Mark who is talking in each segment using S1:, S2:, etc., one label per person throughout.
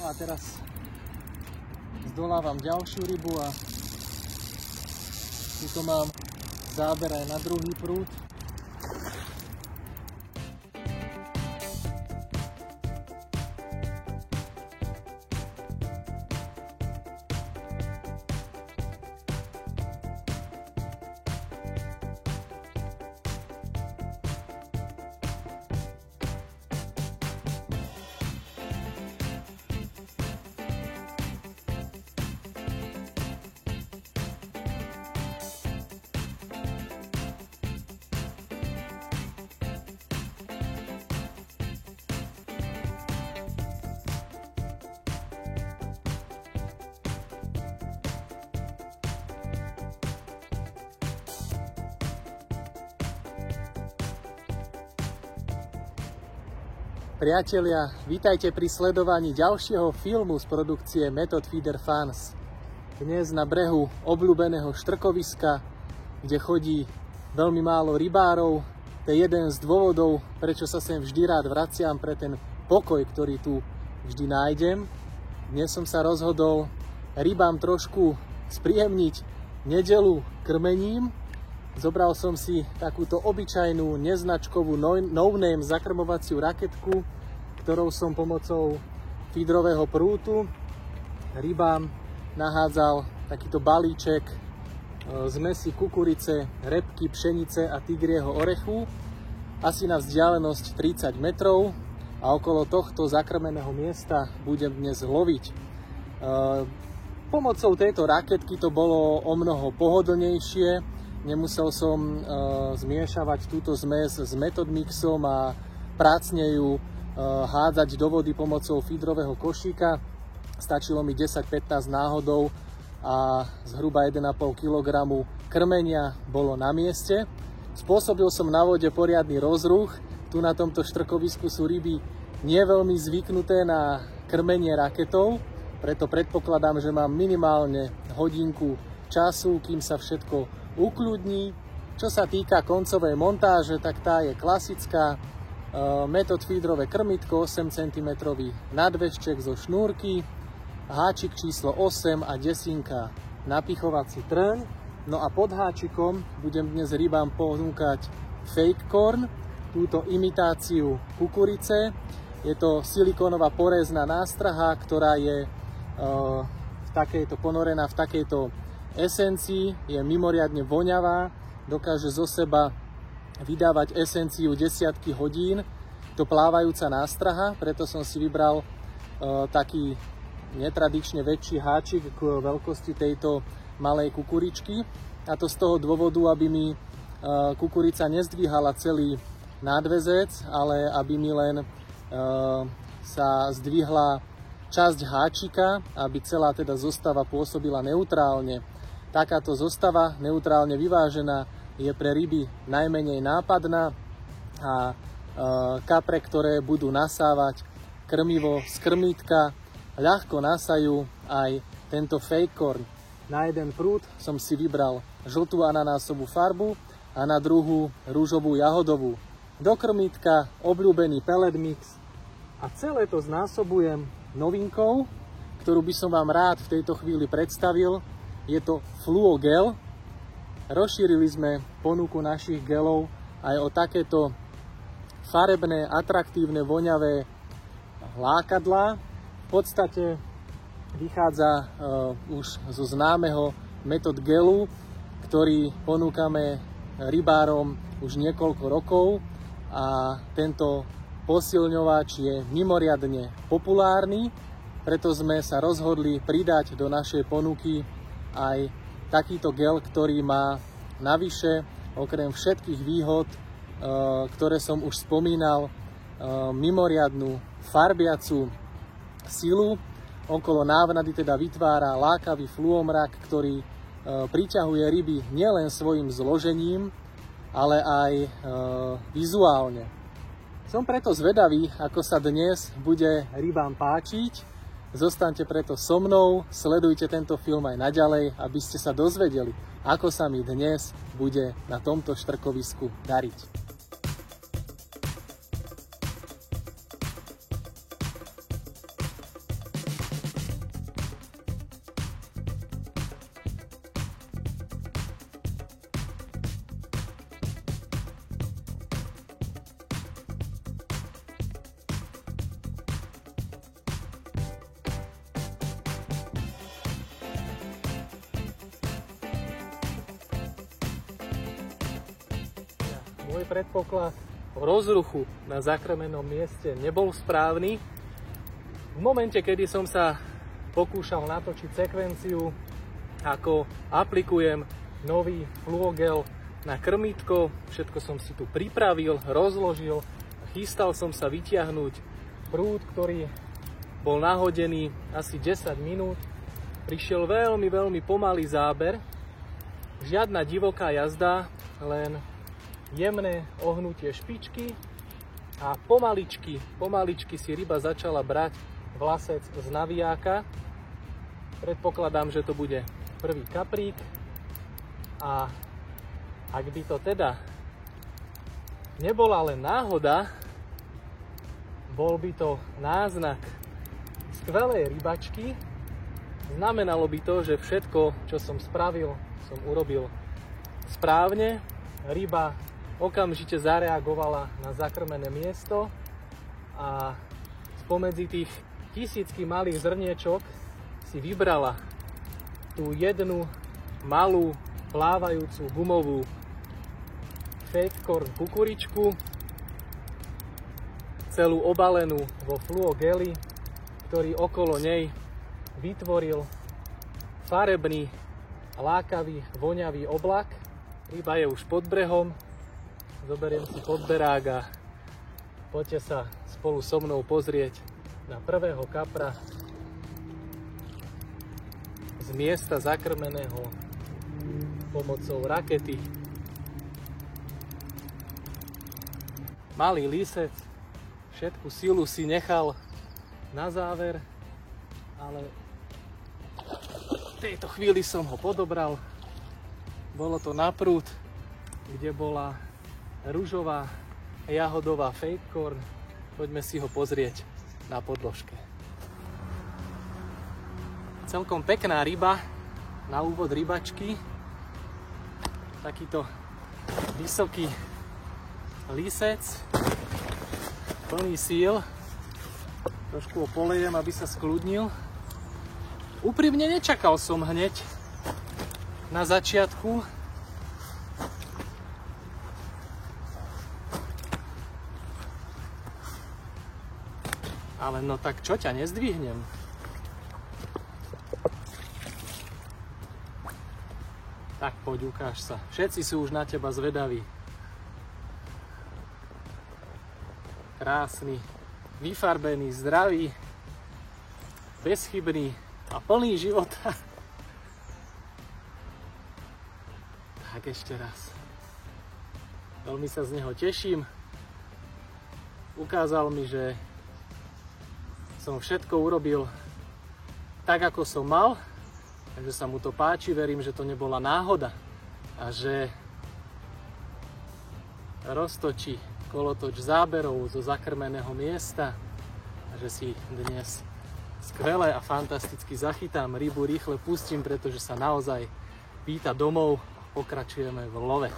S1: a teraz zdolávam ďalšiu rybu a tuto mám záber aj na druhý prúd. Priatelia, vítajte pri sledovaní ďalšieho filmu z produkcie Method Feeder Fans. Dnes na brehu obľúbeného štrkoviska, kde chodí veľmi málo rybárov. To je jeden z dôvodov, prečo sa sem vždy rád vraciam, pre ten pokoj, ktorý tu vždy nájdem. Dnes som sa rozhodol rybám trošku spríjemniť nedeľu krmením. Zobral som si takúto obyčajnú neznačkovú no-name zakrmovaciu raketku, ktorou som pomocou feederového prútu rybám nahádzal takýto balíček zmesi kukurice, repky, pšenice a tigrieho orechu asi na vzdialenosť 30 metrov a okolo tohto zakrmeného miesta budem dnes loviť. Pomocou tejto raketky to bolo o mnoho pohodlnejšie. Nemusel som zmiešavať túto zmes s Method Mixom a prácne ju hádzať do vody pomocou feederového košíka. Stačilo mi 10-15 náhodov a zhruba 1,5 kg krmenia bolo na mieste. Spôsobil som na vode poriadny rozruch. Tu na tomto štrkovisku sú ryby nie veľmi zvyknuté na krmenie raketou, preto predpokladám, že mám minimálne hodinku času, kým sa všetko ukľudní. Čo sa týka koncovej montáže, tak tá je klasická. Method feederové krmitko, 8 cm nadvešček zo šnúrky, háčik číslo 8 a desinka napichovací trň. No a pod háčikom budem dnes rybám ponúkať fake corn, túto imitáciu kukurice. Je to silikónová porézna nástraha, ktorá je ponorená v takejto esencii, je mimoriadne voňavá, dokáže zo seba vydávať esenciu desiatky hodín. To plávajúca nástraha, preto som si vybral taký netradične väčší háčik k veľkosti tejto malej kukuričky. A to z toho dôvodu, aby mi kukurica nezdvíhala celý nádväzec, ale aby mi len sa zdvihla časť háčika, aby celá teda zostava pôsobila neutrálne. Takáto zostava, neutrálne vyvážená, je pre ryby najmenej nápadná a kapre, ktoré budú nasávať krmivo z krmítka, ľahko nasajú aj tento fake corn. Na jeden prúd som si vybral žltú ananásovú farbu a na druhú rúžovú jahodovú. Do krmítka obľúbený pellet mix a celé to znásobujem novinkou, ktorú by som vám rád v tejto chvíli predstavil. Je to Fluo gel. Rozšírili sme ponuku našich gelov aj o takéto farebné, atraktívne, voňavé lákadlá. V podstate vychádza už zo známeho Method gelu, ktorý ponúkame rybárom už niekoľko rokov a tento posilňovač je mimoriadne populárny, preto sme sa rozhodli pridať do našej ponuky aj takýto gel, ktorý má navyše, okrem všetkých výhod, ktoré som už spomínal, mimoriadnu farbiacu silu. Okolo návnady teda vytvára lákavý fluomrak, ktorý priťahuje ryby nielen svojim zložením, ale aj vizuálne. Som preto zvedavý, ako sa dnes bude rybám páčiť. Zostaňte preto so mnou, sledujte tento film aj naďalej, aby ste sa dozvedeli, ako sa mi dnes bude na tomto štrkovisku dariť. Môj predpoklad o rozruchu na zakrmenom mieste nebol správny. V momente, kedy som sa pokúšal natočiť sekvenciu, ako aplikujem nový fluogel na krmítko, všetko som si tu pripravil, rozložil, chystal som sa vytiahnuť prúd, ktorý bol nahodený asi 10 minút. Prišiel veľmi pomalý záber, žiadna divoká jazda, len jemné ohnutie špičky a pomaličky si ryba začala brať vlasec z navijáka. Predpokladám, že to bude prvý kaprík a ak by to teda nebola len náhoda, bol by to náznak skvelej rybačky, znamenalo by to, že všetko, čo som spravil, som urobil správne. Ryba okamžite zareagovala na zakrmené miesto a spomedzi tých tisícky malých zrniečok si vybrala tú jednu malú plávajúcu gumovú fake corn kukuričku, celú obalenú vo fluogeli, ktorý okolo nej vytvoril farebný, lákavý, voňavý oblak. Ryba je už pod brehom, zoberiem si podberák a poďte sa spolu so mnou pozrieť na prvého kapra z miesta zakrmeného pomocou rakety. Malý lísec, všetku silu si nechal na záver, ale v tejto chvíli som ho podobral. Bolo to na prúd, kde bola ružová jahodová fake corn. Poďme si ho pozrieť na podložke. Celkom pekná ryba na úvod rybačky. Takýto vysoký lísec, plný síl. Trošku ho polejem, aby sa skľudnil. Úprimne nečakal som hneď na začiatku, ale no tak čo ťa nezdvihnem? Tak poď, ukáž sa. Všetci sú už na teba zvedaví. Krásny, vyfarbený, zdravý, bezchybný a plný života. Tak ešte raz. Veľmi sa z neho teším. Ukázal mi, že som všetko urobil tak, ako som mal. Takže sa mu to páči, verím, že to nebola náhoda a že roztočí kolotoč záberov zo zakrmeného miesta a že si dnes skvelé a fantasticky zachytám rybu, rýchle pustím, pretože sa naozaj pýta domov. Pokračujeme v love.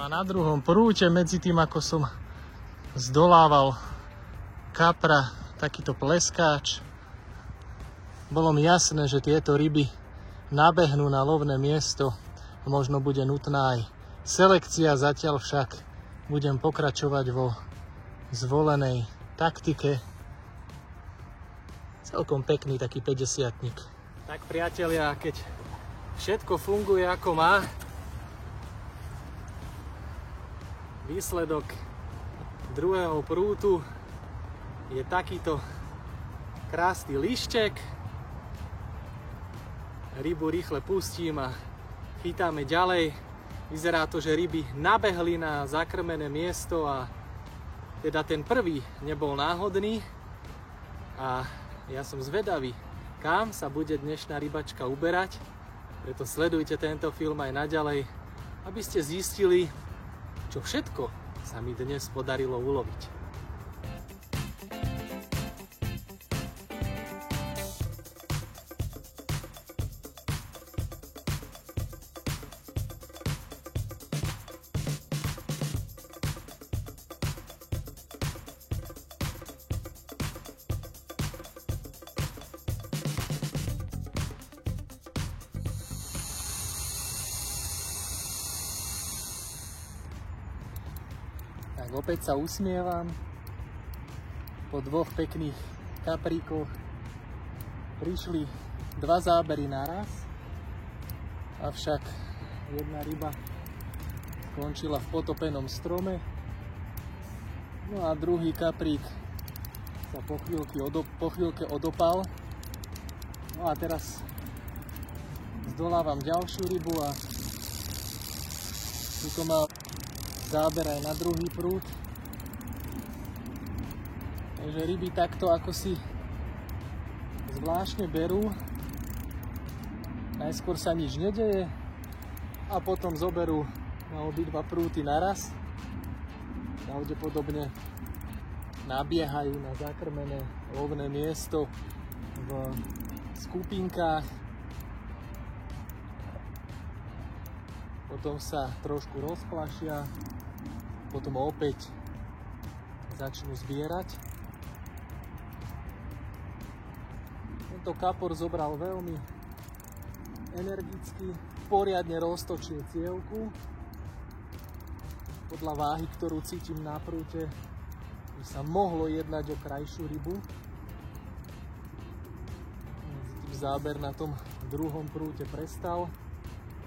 S1: A na druhom prúte, medzi tým, ako som zdolával kapra, takýto pleskáč, bolo mi jasné, že tieto ryby nabehnú na lovné miesto. Možno bude nutná aj selekcia, zatiaľ však budem pokračovať vo zvolenej taktike. Celkom pekný taký 50-tník. Tak priatelia, keď všetko funguje ako má, výsledok druhého prútu je takýto krásny lištek. Rybu rýchle pustím a chytáme ďalej. Vyzerá to, že ryby nabehli na zakrmené miesto a teda ten prvý nebol náhodný. A ja som zvedavý, kam sa bude dnešná rybačka uberať, preto sledujte tento film aj naďalej, aby ste zistili, čo všetko sa mi dnes podarilo uloviť. Tak opäť sa usmievam po dvoch pekných kapríkoch. Prišli dva zábery naraz, avšak jedna ryba skončila v potopenom strome, no a druhý kaprík sa po chvíľke odopal. No a teraz zdolávam ďalšiu rybu a tuto má záber aj na druhý prúd. Takže ryby takto ako si zvláštne berú. Najskôr sa nič nedeje a potom zoberú na obidva prúty naraz. Pravdepodobne nabiehajú na zakrmené lovné miesto v skupinkách. Potom sa trošku rozplašia, potom opäť začnú zbierať. Tento kapor zobral veľmi energicky, poriadne roztočil cievku. Podľa váhy, ktorú cítim na prúte, by sa mohlo jednať o krajšiu rybu. Záber na tom druhom prúte prestal,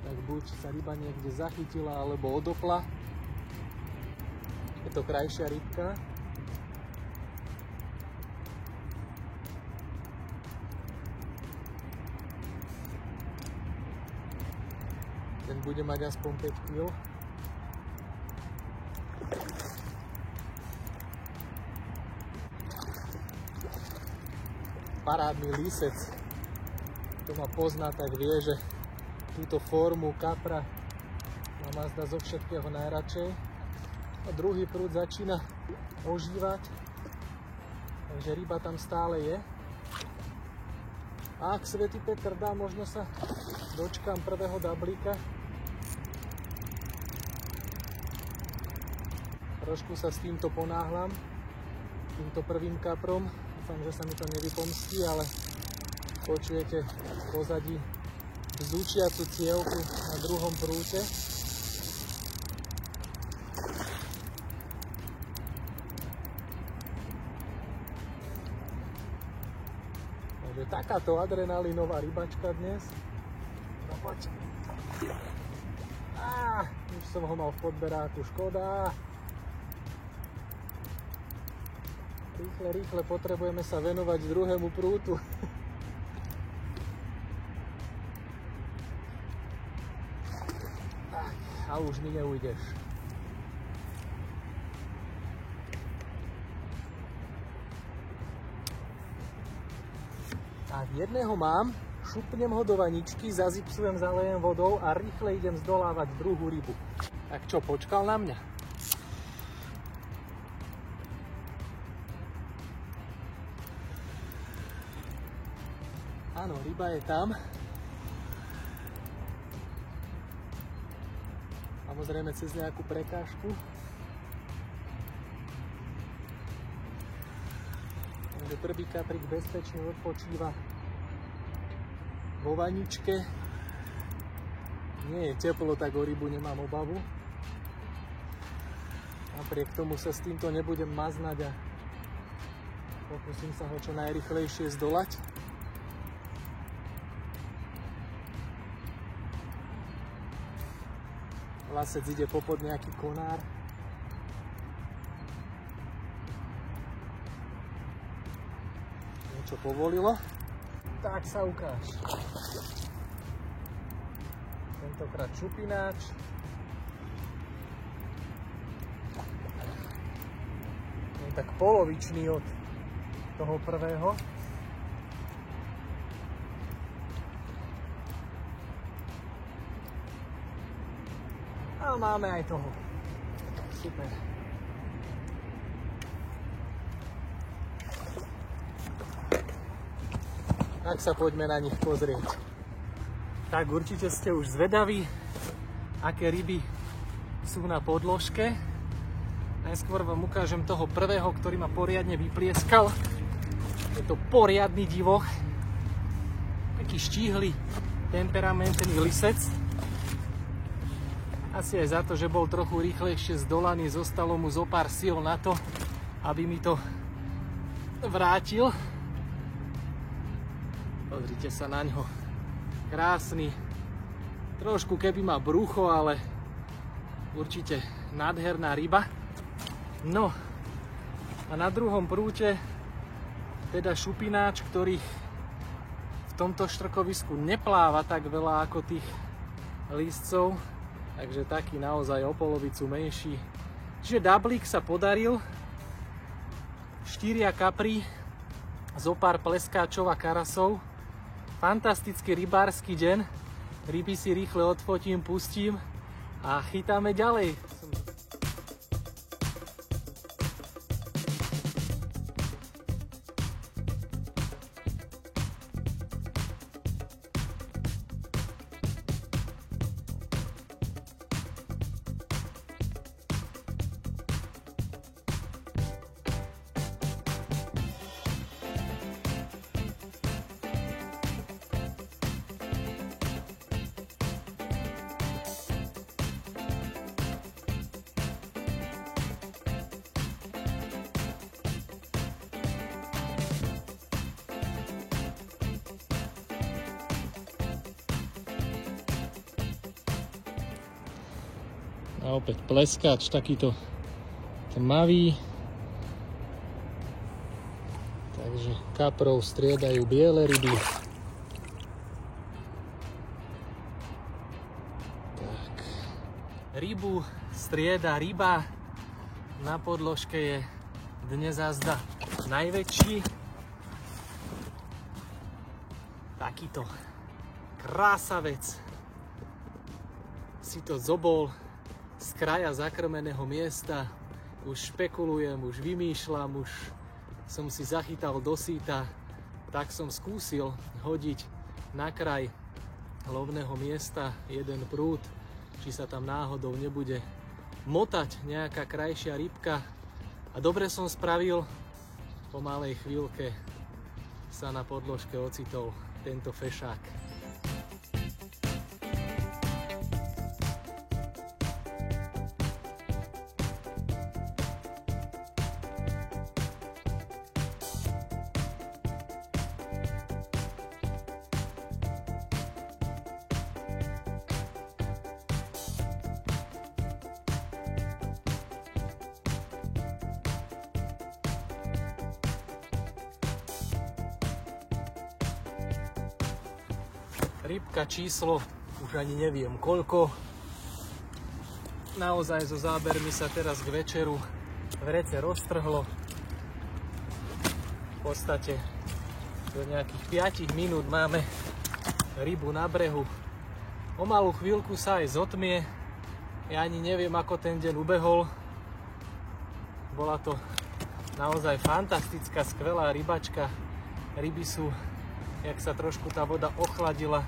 S1: tak buď sa ryba niekde zachytila alebo odopla. Je to krajšia rybka. Ten bude mať aspoň 5 kg. Parádny lísec. Kto ma pozná, tak vie, že túto formu kapra mám azda zo všetkého najradšej. A druhý prúd začína ožívať, takže ryba tam stále je. A ak Svätý Peter dá, možno sa dočkám prvého dablíka. Trošku sa s týmto ponáhľam, týmto prvým kaprom. Dúfam, že sa mi to nevypomstí, ale počujete v pozadí bzúčiacu cievku na druhom prúte. Takže takáto adrenalinová rybačka dnes. No poď. Už som ho mal v podberáku, škoda. Rýchle potrebujeme sa venovať druhému prútu. A už mi neujdeš. Tak, jedného mám, šupnem ho do vaničky, zazipsujem, zalejem vodou a rýchle idem zdolávať druhú rybu. Tak čo, počkal na mňa? Áno, ryba je tam. Samozrejme cez nejakú prekážku. Takže prvý kaprík bezpečne odpočíva vo vaničke. Nie je teplo, tak o rybu nemám obavu. Napriek tomu sa s týmto nebudem maznať a pokúsim sa ho čo najrýchlejšie zdolať. Lasec ide popod nejaký konár. Niečo povolilo. Tak sa ukáž. Tentokrát šupináč. Je tak polovičný od toho prvého. A máme aj toho. Super. Tak sa poďme na nich pozrieť. Tak určite ste už zvedaví, aké ryby sú na podložke. Najskôr vám ukážem toho prvého, ktorý ma poriadne vyplieskal. Je to poriadny divoch. Taký štíhly, temperamentný lisec. Asi aj za to, že bol trochu rýchlejšie zdolaný, zostalo mu zo pár síl na to, aby mi to vrátil. Pozrite sa na ňo. Krásny. Trošku keby má brucho, ale určite nádherná ryba. No a na druhom prúte teda šupináč, ktorý v tomto štrkovisku nepláva tak veľa ako tých lístcov, takže taký naozaj o polovicu menší. Čiže dablík sa podaril, 4 kapry, zo pár pleskáčov a karasov. Fantastický rybársky deň, ryby si rýchle odfotím, pustím a chytáme ďalej. A opäť pleskač, takýto tmavý. Takže kaprov striedajú biele ryby. Tak. Rybu strieda ryba. Na podložke je dnes azda najväčší. Takýto krásavec si to zobol z kraja zakrmeného miesta. Už špekulujem, už vymýšľam, už som si zachytal do síta, tak som skúsil hodiť na kraj lovného miesta jeden prúd, či sa tam náhodou nebude motať nejaká krajšia rybka. A dobre som spravil, po malej chvíľke sa na podložke ocitol tento fešák. Rybka číslo, už ani neviem koľko. Naozaj so zábermi sa teraz k večeru vrece roztrhlo. V podstate do nejakých 5 minút máme rybu na brehu. O malú chvíľku sa aj zotmie. Ja ani neviem, ako ten deň ubehol. Bola to naozaj fantastická, skvelá rybačka. Ryby sú, jak sa trošku tá voda ochladila,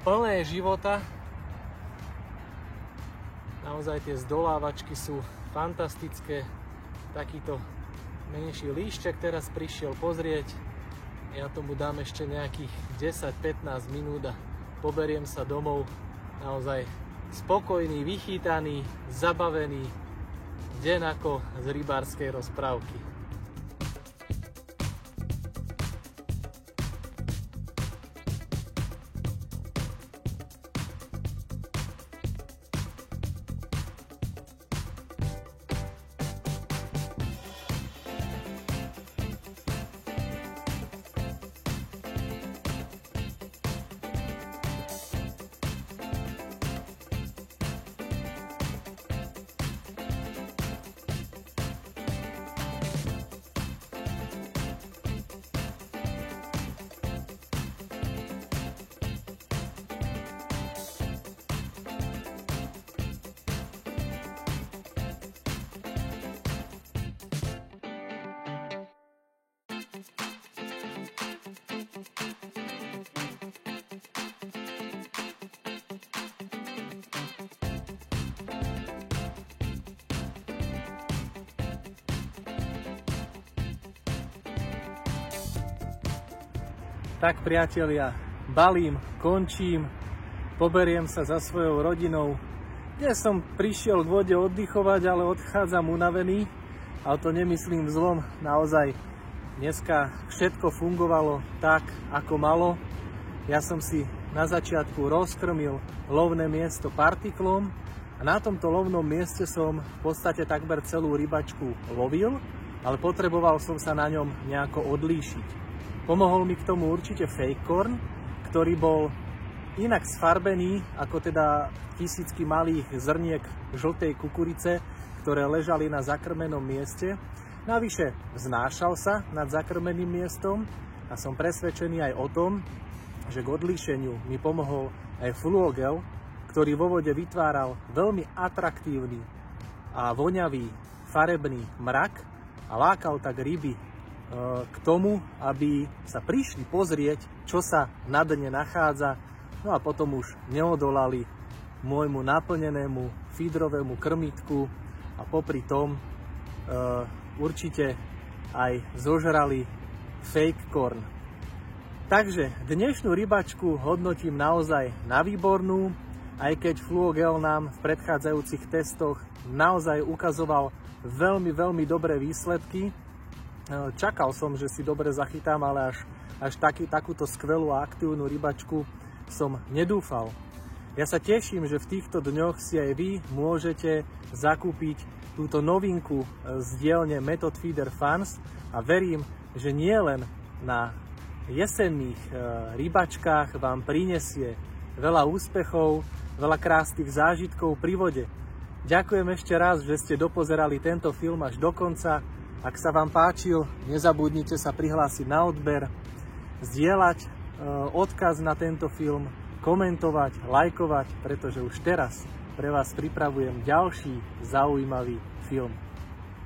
S1: plné života. Naozaj tie zdolávačky sú fantastické. Takýto menší líšťak teraz prišiel pozrieť. Ja tomu dám ešte nejakých 10-15 minút a poberiem sa domov. Naozaj spokojný, vychytaný, zabavený deň ako z rybárskej rozprávky. Tak priatelia, balím, končím, poberiem sa za svojou rodinou. Dnes som prišiel k vode oddychovať, ale odchádzam unavený, ale to nemyslím zlom, naozaj dneska všetko fungovalo tak, ako malo. Ja som si na začiatku rozkrmil lovné miesto partiklom a na tomto lovnom mieste som v podstate takmer celú rybačku lovil, ale potreboval som sa na ňom nejako odlíšiť. Pomohol mi k tomu určite fake corn, ktorý bol inak sfarbený ako teda tisícky malých zrniek žltej kukurice, ktoré ležali na zakrmenom mieste. Navyše vznášal sa nad zakrmeným miestom a som presvedčený aj o tom, že k odlíšeniu mi pomohol aj fluogel, ktorý vo vode vytváral veľmi atraktívny a voňavý farebný mrak a lákal tak ryby k tomu, aby sa prišli pozrieť, čo sa na dne nachádza, no a potom už neodolali môjmu naplnenému feedrovému krmítku a popri tom určite aj zožrali fake corn. Takže dnešnú rybačku hodnotím naozaj na výbornú, aj keď fluogel nám v predchádzajúcich testoch naozaj ukazoval veľmi dobré výsledky. Čakal som, že si dobre zachytám, ale až takúto skvelú a aktívnu rybačku som nedúfal. Ja sa teším, že v týchto dňoch si aj vy môžete zakúpiť túto novinku z dielne Method Feeder Funds a verím, že nie len na jesenných rybačkách vám prinesie veľa úspechov, veľa krásnych zážitkov pri vode. Ďakujem ešte raz, že ste dopozerali tento film až do konca. Ak sa vám páčil, nezabudnite sa prihlásiť na odber, zdieľať odkaz na tento film, komentovať, lajkovať, pretože už teraz pre vás pripravujem ďalší zaujímavý film.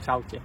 S1: Čaute.